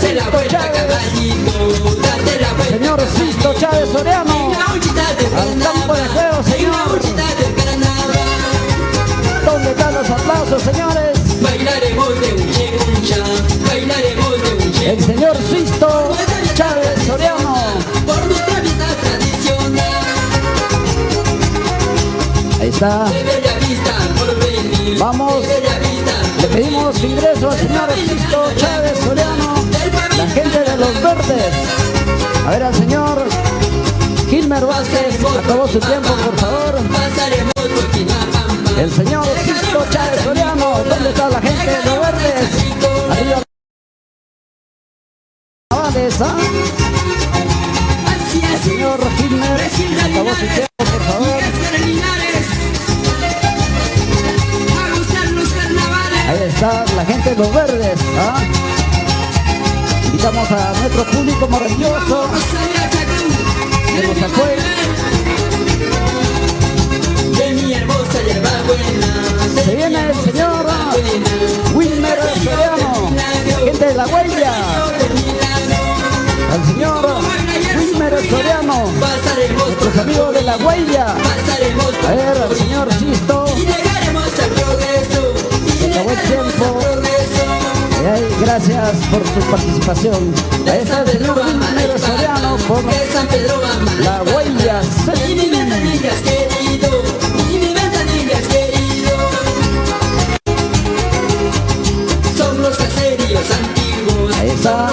Sisto Chávez. Señor Sisto Chávez Soriano. Al campo de juego, señor. ¿Dónde están los aplausos, señores? El señor Sisto Chávez Soriano. Ahí está. Vamos. Le pedimos ingreso al señor Sisto Chávez Soriano. La gente de los verdes. A ver al señor Gilmer Vázquez. Acabó su tiempo, por favor. El señor Sisto Chávez Soriano. ¿Dónde está la gente de los verdes? Arriba. El señor Gilmer. Acabó su tiempo, por favor. Ahí está la gente de los verdes. Invitamos a nuestro público maravilloso que nos apoye. Se viene el señor Wilmer Soriano, gente de La Huella. Al señor Wilmer Soriano, nuestros amigos de La Huella. A ver, al señor Sisto. Acabó el tiempo. Gracias por su participación. Ahí está el señor Wilmer Soriano por La Huella. Ahí está,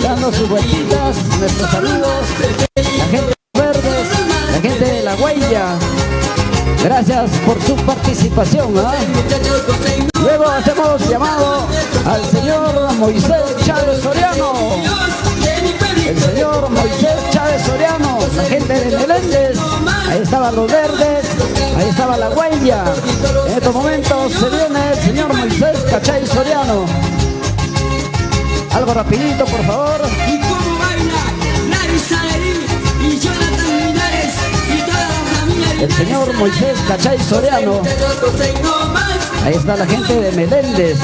dando sus vueltitas, nuestros amigos, la gente de verdes, la gente de La Huella. Gracias por su participación. Luego hacemos llamado al señor Moisés Chávez Soriano. El señor Moisés Chávez Soriano, la gente de Meléndez. Ahí estaban los verdes, ahí estaba La Huella. En estos momentos se viene el señor Moisés Cachay Soriano. Algo rapidito, por favor. Y cómo baila Larisa Lerín y Jonathan Linares y toda la familia. El señor Moisés Cachay Soriano. Ahí está la gente de Meléndez.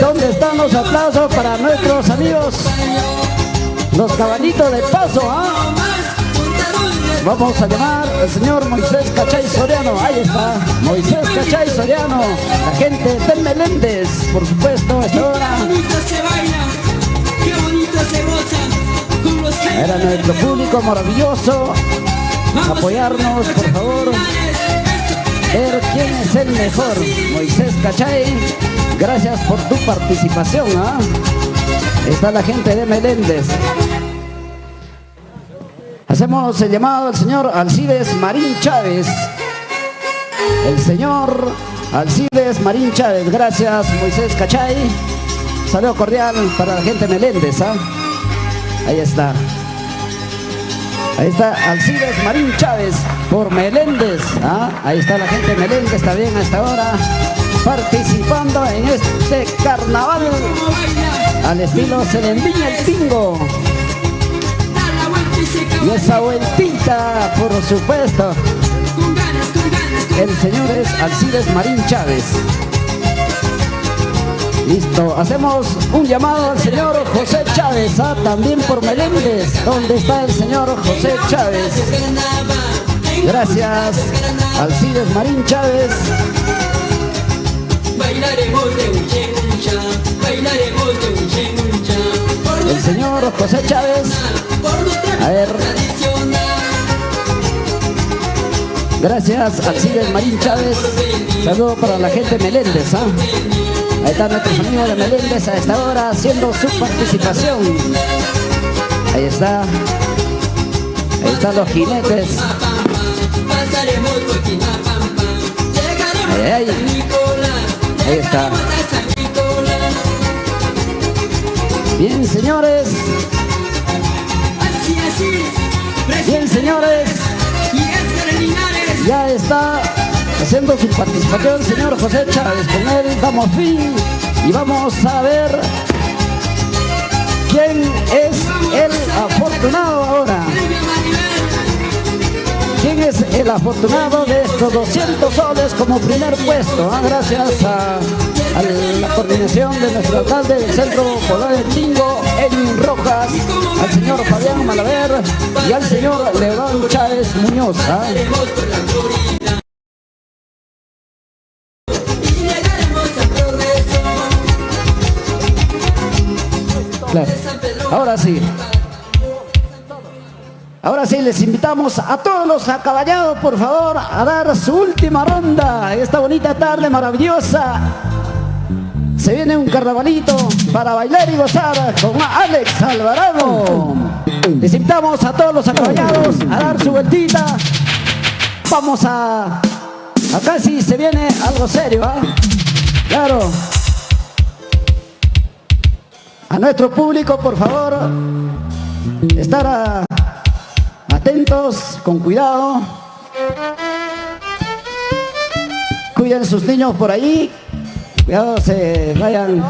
¿Dónde están los aplausos para nuestros amigos? Los caballitos de paso. Vamos a llamar al señor Moisés Cachay Soriano. Ahí está, Moisés Cachay Soriano, la gente de Meléndez, por supuesto, a esta hora. Qué bonito se baila, qué bonito se goza con los que... Era nuestro público maravilloso. Apoyarnos, por favor. Ver quién es el mejor. Moisés Cachay, gracias por tu participación. Está la gente de Meléndez. Hacemos el llamado al señor Alcides Marín Chávez. El señor Alcides Marín Chávez. Gracias, Moisés Cachay. Saludo cordial para la gente de Meléndez. Ahí está. Ahí está Alcides Marín Chávez por Meléndez. Ahí está la gente de Meléndez también a esta hora participando en este carnaval al estilo Selendiña el Tingo. Y esa vueltita, por supuesto. El señor es Alcides Marín Chávez. Listo, hacemos un llamado al señor José Chávez, también por Meléndez. ¿Dónde está el señor José Chávez? Gracias, Alcides Marín Chávez. El señor José Chávez. A ver. Gracias, Alcides Marín Chávez. Saludo para la gente de Meléndez. Ahí están nuestros amigos de Meléndez a esta hora haciendo su participación. Ahí está. Ahí están los jinetes. Ahí está. Bien, señores. Bien, señores. Ya está haciendo su participación el señor José Chávez. Con él damos fin y vamos a ver quién es el afortunado ahora. ¿Quién es el afortunado de estos 200 soles como primer puesto? Gracias a la coordinación de nuestro alcalde del Centro Poblado del Tingo, Edwin Rojas, al señor Fabián Malaver y al señor León Chávez Muñoz. Claro. Ahora sí, les invitamos a todos los acaballados, por favor, a dar su última ronda esta bonita tarde maravillosa. Se viene un carnavalito para bailar y gozar con Alex Alvarado. Les invitamos a todos los acaballados a dar su vueltita. Vamos a... Acá sí se viene algo serio, ¿ah? Claro. A nuestro público, por favor, estar atentos, con cuidado. Cuiden sus niños por ahí. Cuidado, se vayan.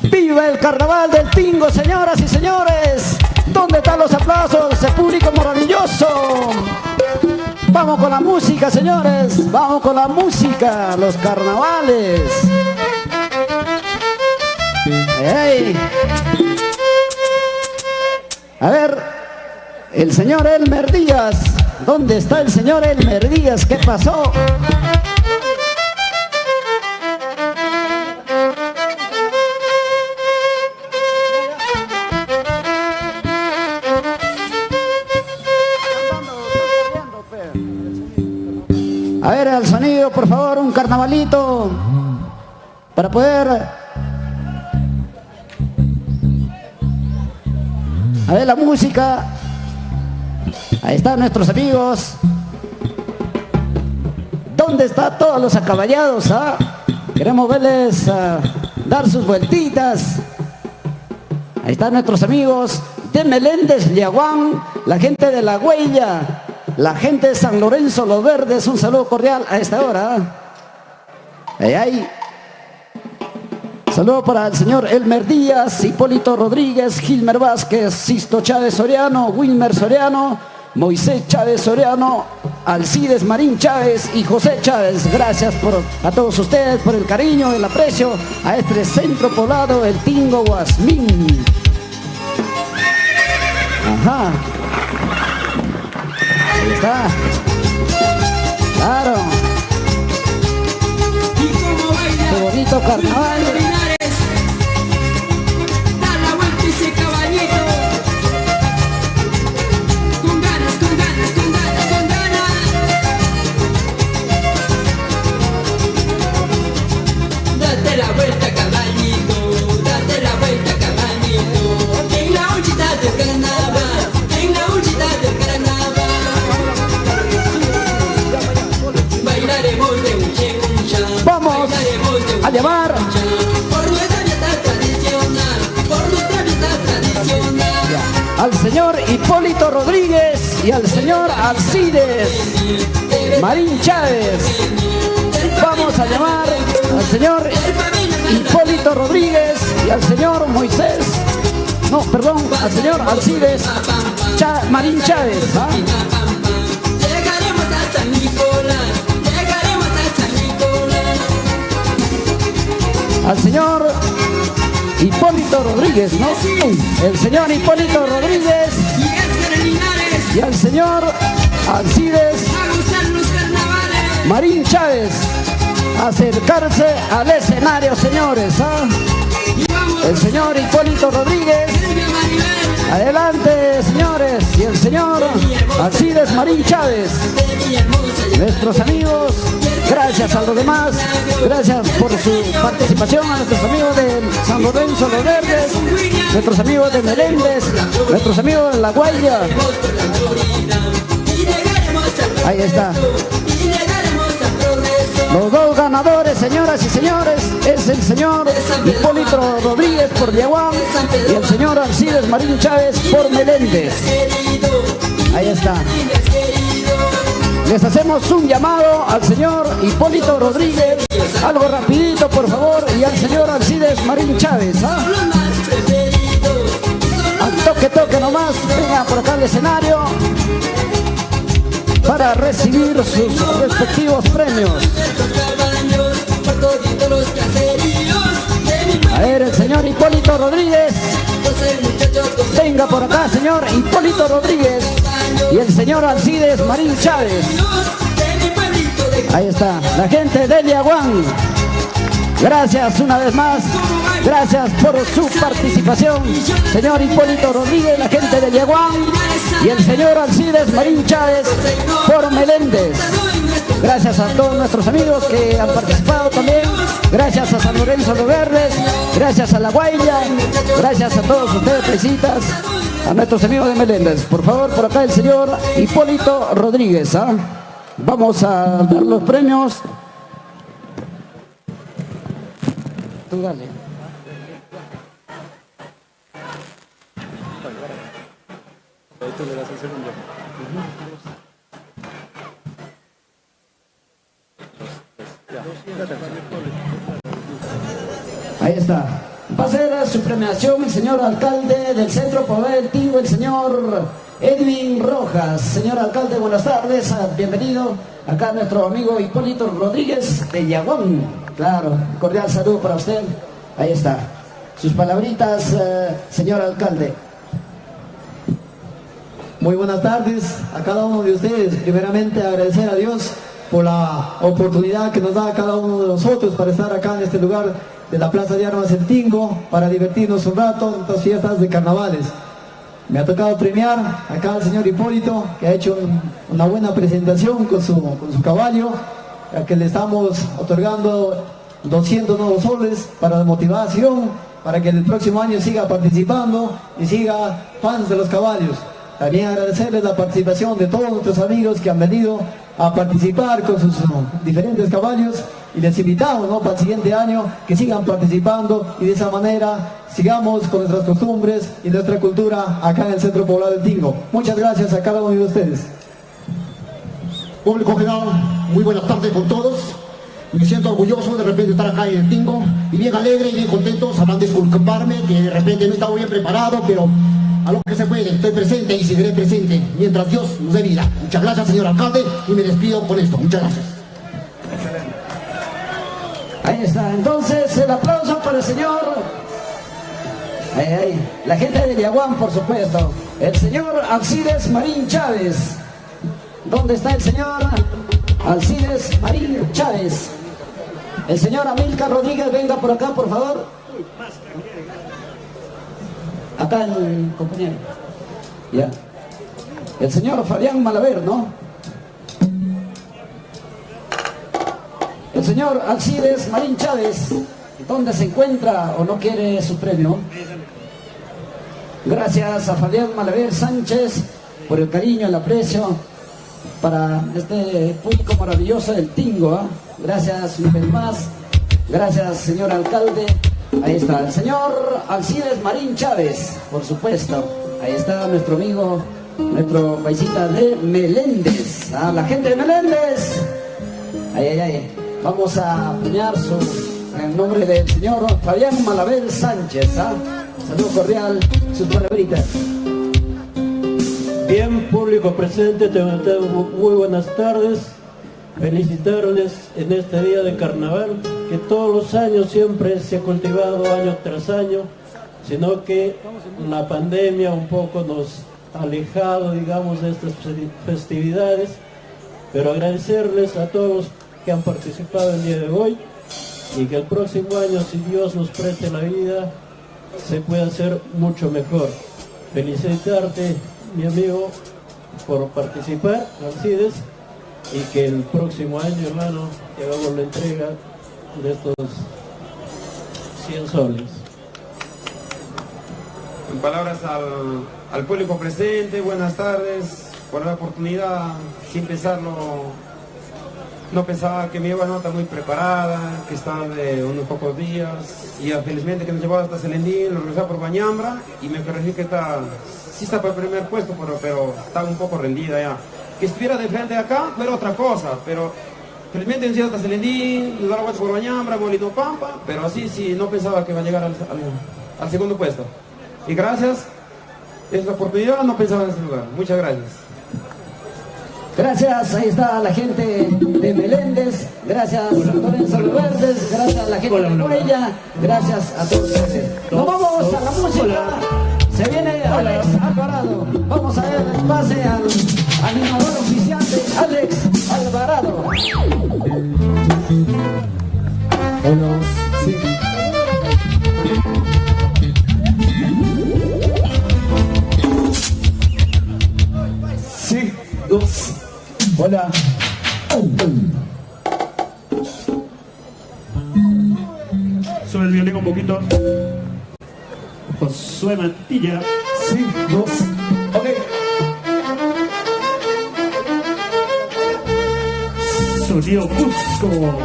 ¡Viva el carnaval del Tingo, señoras y señores! ¿Dónde están los aplausos? Ese público maravilloso. Vamos con la música, señores. Vamos con la música, los carnavales. Hey. A ver, el señor Elmer Díaz. ¿Dónde está el señor Elmer Díaz? ¿Qué pasó? A ver, al sonido, por favor, un carnavalito para poder... A ver la música. Ahí están nuestros amigos. ¿Dónde están todos los acaballados? Queremos verles dar sus vueltitas. Ahí están nuestros amigos de Meléndez, Yaguán, la gente de La Huella, la gente de San Lorenzo, Los Verdes. Un saludo cordial a esta hora. Ahí. Saludo para el señor Elmer Díaz, Hipólito Rodríguez, Gilmer Vázquez, Sisto Chávez Soriano, Wilmer Soriano, Moisés Chávez Soriano, Alcides Marín Chávez y José Chávez. Gracias a todos ustedes por el cariño, el aprecio a este centro poblado, el Tingo Guasmín. Ajá. Ahí está. Claro. Qué bonito carnaval. Vamos a llamar al señor Hipólito Rodríguez y al señor Alcides Marín Chávez. Vamos a llamar al señor Hipólito Rodríguez y al señor Moisés, no, perdón, al señor Alcides Marín Chávez. Llegaremos a San Nicolás, llegaremos a San Nicolás. Al señor Hipólito Rodríguez, ¿no? El señor Hipólito Rodríguez y al señor Alcides Marín Chávez. Acercarse al escenario, señores. El señor Hipólito Rodríguez. Adelante, señores. Y el señor Alcides Marín Chávez. Nuestros amigos, gracias a los demás, gracias por su participación, a nuestros amigos de San Lorenzo, Los Verdes, nuestros amigos de Meléndez, nuestros amigos de La Guaya. Ahí está. Los dos ganadores, señoras y señores, es el señor Hipólito Rodríguez por Yaguán y el señor Alcides Marín Chávez por Meléndez. Ahí está. Les hacemos un llamado al señor Hipólito Rodríguez, algo rapidito por favor, y al señor Alcides Marín Chávez. Al toque nomás, venga por acá al escenario para recibir sus respectivos premios. Por toditos los caseríos. A ver, el señor Hipólito Rodríguez. Venga por acá, señor Hipólito Rodríguez. Y el señor Alcides Marín Chávez. Ahí está, la gente de Liaguán. Gracias una vez más. Gracias por su participación, señor Hipólito Rodríguez, la gente de Liaguán, y el señor Alcides Marín Chávez por Meléndez. Gracias a todos nuestros amigos que han participado también. Gracias a San Lorenzo de Verdes. Gracias a La Guaira. Gracias a todos ustedes, visitas, a nuestros amigos de Meléndez. Por favor, por acá el señor Hipólito Rodríguez. Vamos a dar los premios. Tú dale. Ahí está. Va a ser su premiación el señor alcalde del Centro Poblado del Tingo, el señor Edwin Rojas. Señor alcalde, buenas tardes, bienvenido. Acá nuestro amigo Hipólito Rodríguez de Liaguán. Claro, cordial saludo para usted. Ahí está. Sus palabritas, señor alcalde. Muy buenas tardes a cada uno de ustedes. Primeramente agradecer a Dios por la oportunidad que nos da a cada uno de nosotros para estar acá en este lugar de la Plaza de Armas El Tingo, para divertirnos un rato en estas fiestas de carnavales. Me ha tocado premiar acá al señor Hipólito, que ha hecho una buena presentación con su caballo, a que le estamos otorgando 200 nuevos soles para la motivación, para que el próximo año siga participando y siga fans de los caballos. También agradecerles la participación de todos nuestros amigos que han venido a participar con sus diferentes caballos, y les invitamos, ¿no?, para el siguiente año que sigan participando y de esa manera sigamos con nuestras costumbres y nuestra cultura acá en el Centro Poblado del Tingo. Muchas gracias a cada uno de ustedes. Público general, muy buenas tardes con todos. Me siento orgulloso de repente estar acá en el Tingo y bien alegre y bien contento. Sabrán disculparme que de repente no he estado bien preparado, pero a lo que se puede, estoy presente y seguiré presente mientras Dios nos dé vida. Muchas gracias, señor alcalde, y me despido con esto. Muchas gracias. Ahí está, entonces el aplauso para el señor, la gente de Liaguán, por supuesto, el señor Alcides Marín Chávez. ¿Dónde está el señor Alcides Marín Chávez? El señor Amílcar Rodríguez, venga por acá, por favor. Acá el compañero. Ya. El señor Fabián Malaver, ¿no? El señor Alcides Marín Chávez, ¿dónde se encuentra o no quiere su premio? Gracias a Fabián Malaver Sánchez por el cariño, el aprecio para este público maravilloso del Tingo. Gracias una vez más. Gracias, señor alcalde. Ahí está el señor Alcides Marín Chávez, por supuesto. Ahí está nuestro amigo, nuestro paisita de Meléndez. La gente de Meléndez. Ahí. Vamos a premiar en el nombre del señor Fabián Malaver Sánchez. Saludo cordial, sus palabritas. Bien, público presente, tengo muy buenas tardes. Felicitarles en este día de carnaval, que todos los años siempre se ha cultivado año tras año, sino que la pandemia un poco nos ha alejado, digamos, de estas festividades, pero agradecerles a todos que han participado el día de hoy, y que el próximo año, si Dios nos preste la vida, se pueda hacer mucho mejor. Felicitarte, mi amigo, por participar, Alcides, y que el próximo año, hermano, que hagamos la entrega de estos 100 soles. En palabras al público presente, buenas tardes, por la oportunidad, sin pensarlo, no pensaba que me iba a nota muy preparada, que estaba de unos pocos días, y felizmente que nos llevaba hasta Selendín, lo regresaba por Bañambra, y me corregí que sí está para el primer puesto, pero estaba un poco rendida ya. Que estuviera de frente acá fuera otra cosa, pero felizmente nos llevaba hasta Selendín, nos daba vuelta por Bañambra, Molino Pampa, pero así sí, no pensaba que iba a llegar al segundo puesto. Y gracias, es la oportunidad, no pensaba en ese lugar. Muchas gracias. Gracias, ahí está la gente de Meléndez, gracias Lorenzo Verdes, gracias a la gente de Huella, gracias a todos ustedes. Nos vamos a la música, se viene Alex Alvarado, vamos a ver el pase al animador oficiante Alex Alvarado. Hola, sí. Sí, dos. Hola. Sube el violín un poquito. Josué Mantilla. Sí, dos. Ok. Sonido Cusco.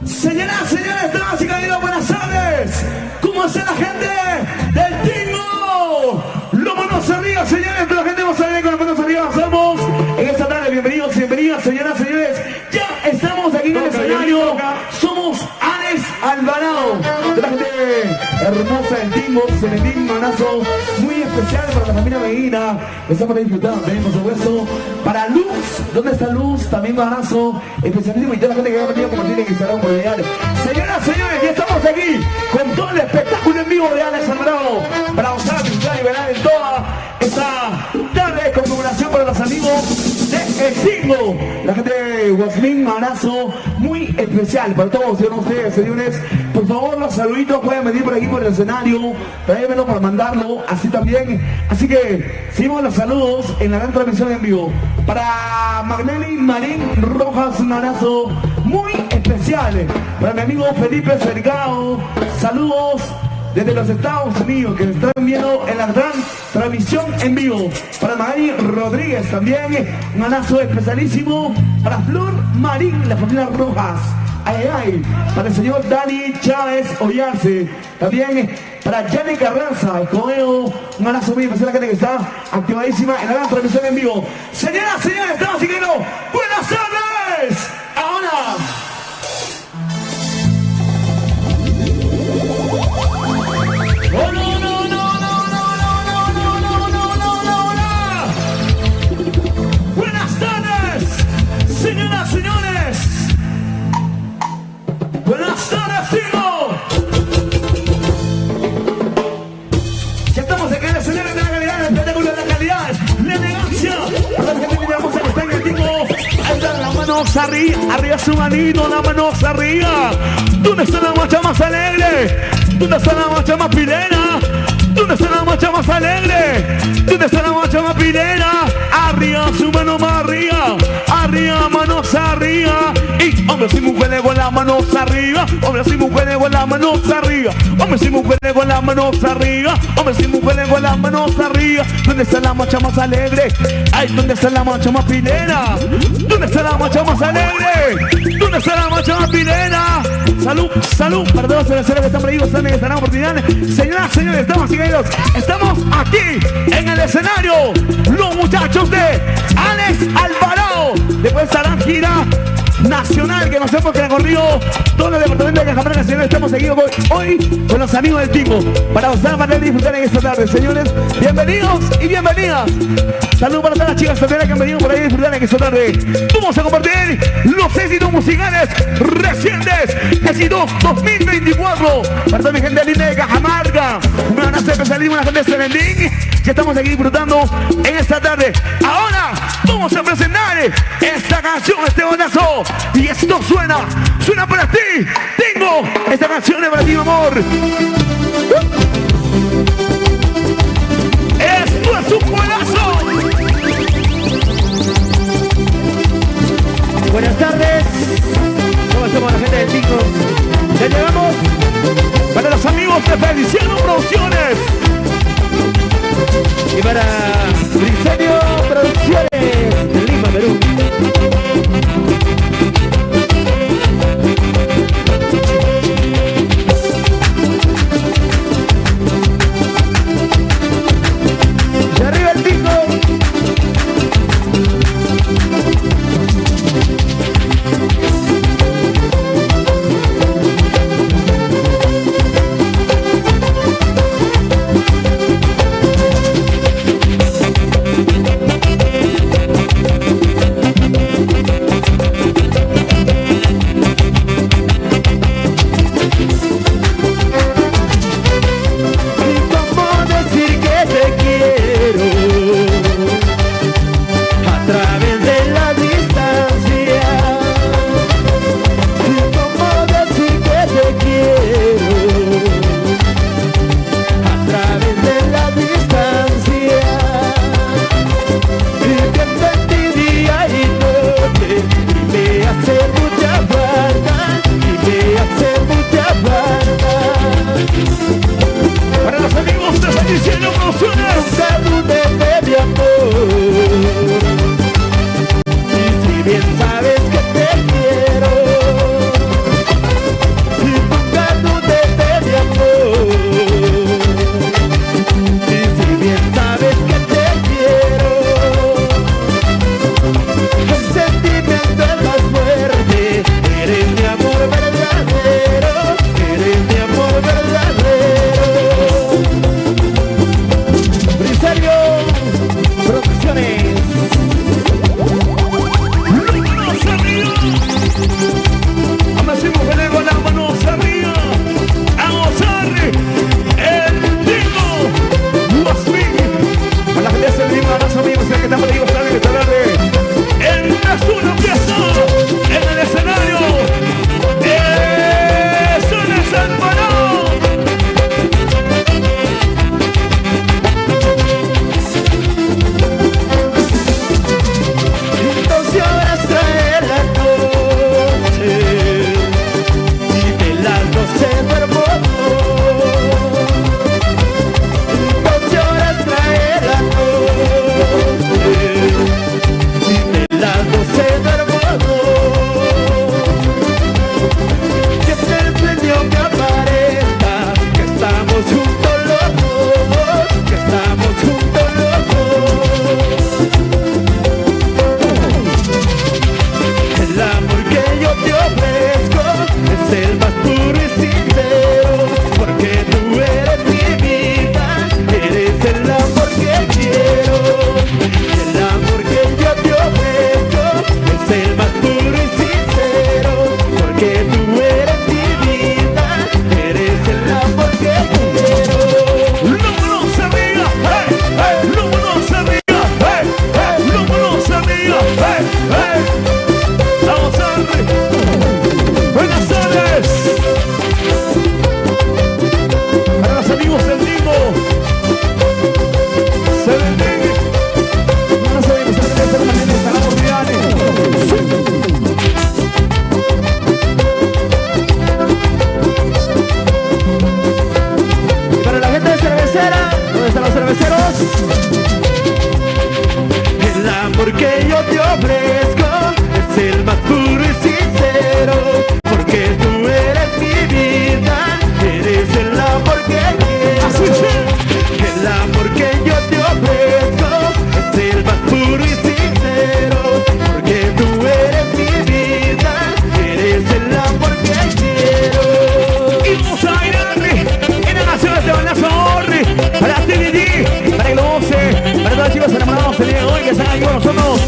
Señoras, señores, damas y caballeros, buenas tardes. ¿Cómo está la gente del Tingo? Los manos arriba, señores, la gente va a salir con las manos arriba. Estamos en esta tarde, bienvenidos, bienvenidas, señoras, señores. Ya estamos aquí en el escenario. Somos Alex Alvarado, de la gente hermosa del Tingo, Celentín, manazo muy especial para la familia Medina. Estamos disfrutando también, por supuesto, para Luz. ¿Dónde está Luz? También manazo especialísimo y toda la gente que ha venido a compartir en Instagram por ideal. Señoras, señores, ya estamos aquí con todo el espectáculo en vivo de Alex Alvarado para gozar, disfrutar y bailar en toda esta tarde de conmemoración para los amigos de El Tingo. La gente de Guasmín, manazo muy especial para todos ustedes, señores. Por favor, los saluditos pueden venir por aquí por el escenario, tráiganmelo para mandarlo, así también. Así que seguimos los saludos en la gran transmisión en vivo. Para Magnelli Marín Rojas, un abrazo muy especial. Para mi amigo Felipe Cercado, saludos desde los Estados Unidos, que nos están viendo en la gran transmisión en vivo. Para Magali Rodríguez también, un abrazo especialísimo. Para Flor Marín, la familia Rojas. Ay, ay. Para el señor Dani Chávez Ollarse. También para Yanni Carranza, el Coeo. Un abrazo muy especial a la gente que está activadísima en la gran transmisión en vivo. Señoras, señores, estamos siguiendo. ¡Buenas tardes! Ahora. ¡Oh, no, no, no, no, no, no, no, no, no, no, no! ¡Buenas tardes! Señoras, señores. ¡Buenas tardes, Tingo! Ya estamos aquí en el escenario de la calidad, el espectáculo de la calidad, la elegancia. Para la gente que tenemos que está en el Tingo. Ahí están las manos arriba, arriba su manito, las manos arriba. ¿Dónde está la marcha más alegre? ¿Dónde está la marcha más pilena? ¿Dónde está la marcha más alegre? ¿Dónde está la marcha más pilena? Arriba, su mano más arriba. Arriba, manos arriba. Y hombres y mujeres con las manos arriba. Hombres y mujeres con las manos arriba. Hombres y mujeres con las manos arriba. Hombres y mujeres con las manos arriba. ¿Dónde está la marcha más alegre? Ay, ¿dónde está la marcha más pilena? ¿Dónde está la marcha más alegre? ¿Dónde está la marcha más pilena? Salud, salud para todos los que están por ahí, están en esta gran oportunidad. Señoras, señores, estamos aquí en el escenario. Los muchachos de Alex Alvarado. Después estarán gira nacional que nos hemos recorrido todo el departamento de Cajamarca. Señores, estamos seguidos hoy con los amigos del Tingo para gozar, para disfrutar en esta tarde. Señores, bienvenidos y bienvenidas. Saludos para todas las chicas solteras que han venido por ahí a disfrutar en esta tarde. Vamos a compartir los éxitos musicales recientes, éxitos 2024 para toda mi gente linda de Cajamarca. Un abrazo especialísimo a la gente de Celentín. Ya estamos aquí disfrutando en esta tarde. Ahora vamos a presentar esta canción, este bonazo. Y esto suena para ti. Tengo esta canción es para ti, mi amor. Esto es un golazo. Buenas tardes. ¿Cómo estamos la gente del Tingo? Ya llegamos para los amigos de Feliciano Producciones. Y para Briseño Producciones de Lima, Perú. Y arriba el Tingo. cervecera. ¿Dónde están los cerveceros? El amor que yo te ofrezco es el más puro y sincero, porque tú eres mi vida, eres el amor que quiero. El amor que yo te ofrezco es el más puro y sincero, porque tú eres mi vida, eres el amor que quiero. Y vamos a bailarle en la nación de este balazo para TVD, para el 11, para todos los chicos enamorados el día de hoy que están ahí con nosotros.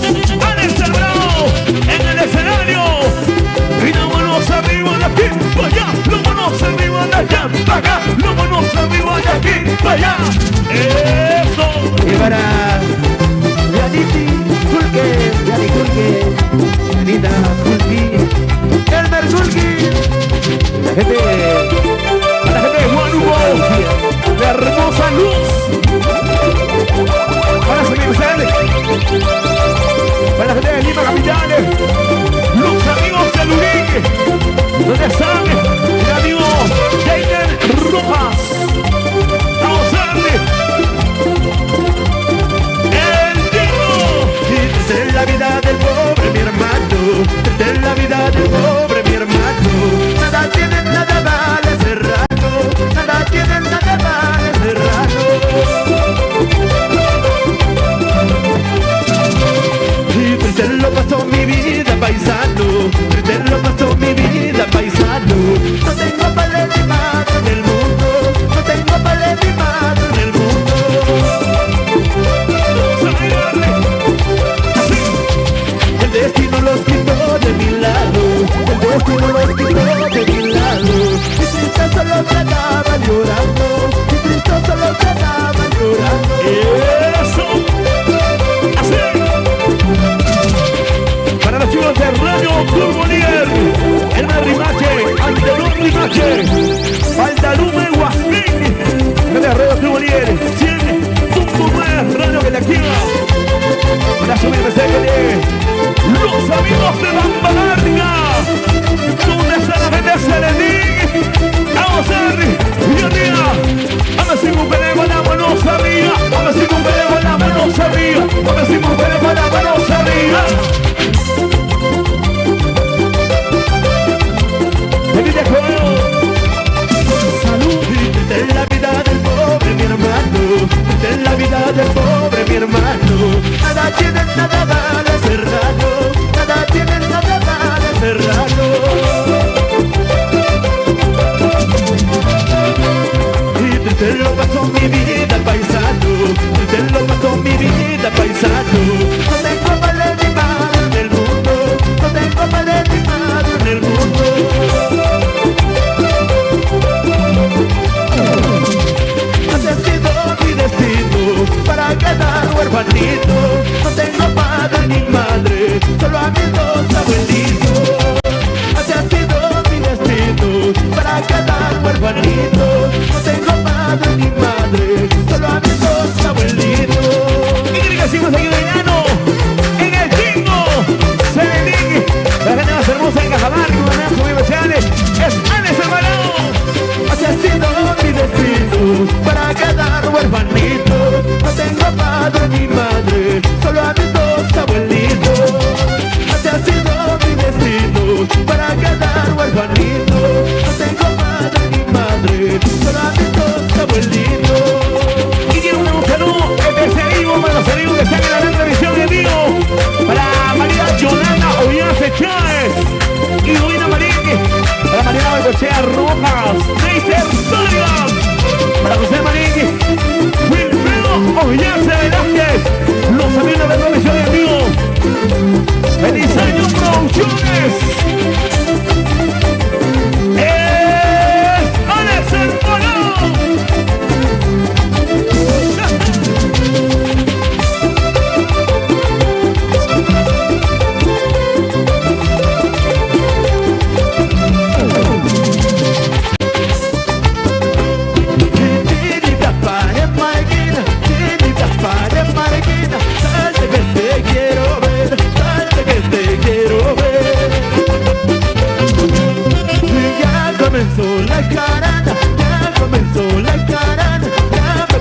Han celebrado en el escenario. Y vámonos arriba de aquí para allá, vámonos arriba de allá para acá, vámonos arriba de aquí para allá. Eso. Y para Yaniti Kulke, Yani Kulke, Yanita Kulki, Elmer Kulki, la gente de Guanubo, de Hermosa Luz. Para San Miguel, para la gente de Lima Capital, los amigos de Lurín, donde están el amigo Jainer Rojas. Vamos a darle el Tingo. Y desde la vida del pobre mi hermano, desde la vida del pobre mi hermano, nada tiene, nada vale Serrano, nada tiene, nada vale Serrano. Y triste lo pasó mi vida paisano, triste lo pasó mi vida paisano. No tengo padre ni madre en el mundo, no tengo padre ni madre en el mundo. Así. El destino los quitó de mi lado, el destino los quitó de mi lado. Y triste solo quedaba llorando, y triste solo quedaba llorando. Eso. Para los chicos de Radio Club Bolívar, el Rimache, Andalún Rimache, Aldalume Huasquín, de Radio Club Bolívar, 100.9 Radio que te activa. Para subir de los amigos de Bambalarga, donde está la gente de Serenín. Vamos a ver, y arriba, a ver si cumplemos la manos arriba, a ver si cumplemos la manos arriba, a ver si cumplemos la manos arriba. Salud de la vida del pobre mi hermano, de la vida del pobre mi hermano. Nada tiene, nada vale Serrano, nada tiene, nada vale Serrano. Y te lo pasó mi vida paisano, te lo pasó mi vida paisano. No tengo padre ni madre en el mundo, no tengo padre ni madre en el mundo. Mi destino para quedar huerfanito, no tengo padre ni madre, solo a mis dos abuelitos. Así ha sido mi destino para quedar huerfanito, no tengo padre ni madre, solo a mis dos abuelitos. ¿Qué quiere que hicimos aquí de verano? En el Tingo, Serenín, la gente más hermosa en Cajamarca, una de sus universidades, es Alex Alvarado. Así ha sido mi destino para quedar huerfanito, no tengo padre ni madre, solo a mis dos abuelitos. Así ha sido mi destino para quedar huerfanito, no tengo padre ni madre, solo a mis dos abuelitos. Y quiero un saludo especialísimo para los amigos que están en la gran televisión de vivo, para María Yolanda Ollance Chávez y Luina Marín, para María Bengochea Rojas, Neiser Vargas, para José Marín, Wilfredo Ollance Velázquez, los amigos de la televisión en vivo, Feliz Año Producciones, es Alex Alvarado. comenzó la carana, ya comenzó la carana, ya me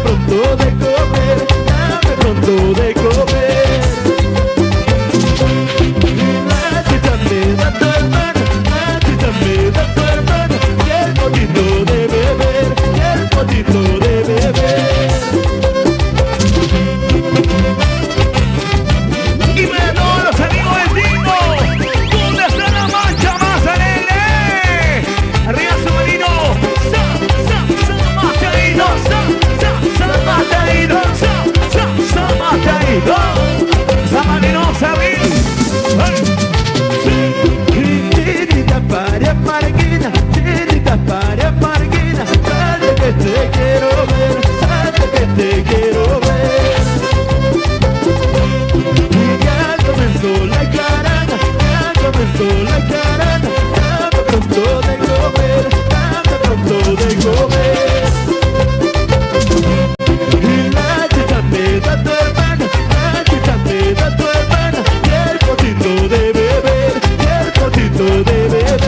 pronto de comer, dame pronto de comer. Y la chicha me da tu hermana, la chicha me da tu hermana, y el potito de beber, y el potito de beber.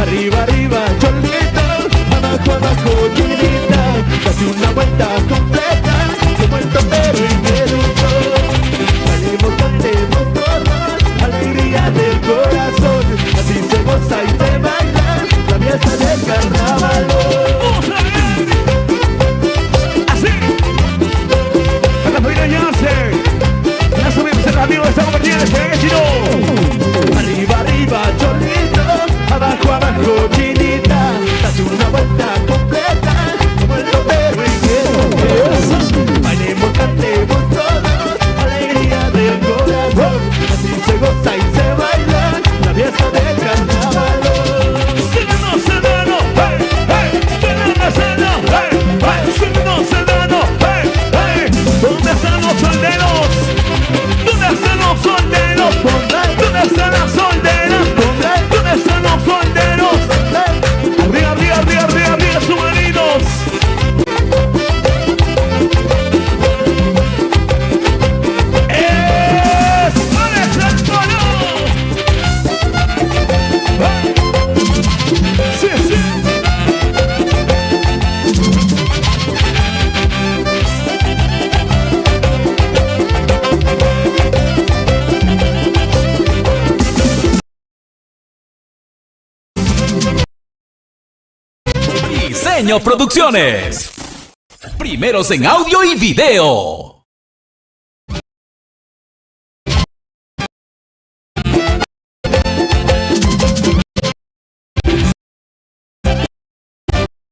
Arriba, arriba, cholito, abajo, abajo, chinita, casi una vuelta completa, como el topero y Meruso. Salimos, cantemos todos, alegría del corazón, así se goza y se baila, la fiesta del carnaval. Así, a la familia ya subimos el amigo de esta compañía de Chino. Arriba, arriba, cholito, abajo, abajo, chinita, date una vuelta completa, como el topero y Meruso. Bailemos, cantemos todos, alegría del corazón, así se goza y se baila, la fiesta del carnaval. Sereno, sereno, hey, hey, sereno, sereno, hey, hey, sereno, sereno, hey, hey. ¿Dónde están los solteros? ¿Dónde están los solteros? ¿Dónde están las solteras? ¿Dónde están los solteros? Arriba, arriba, arriba, arriba, arriba, submarinos. Sí, sí. Diseño Producciones. Primeros en audio y video.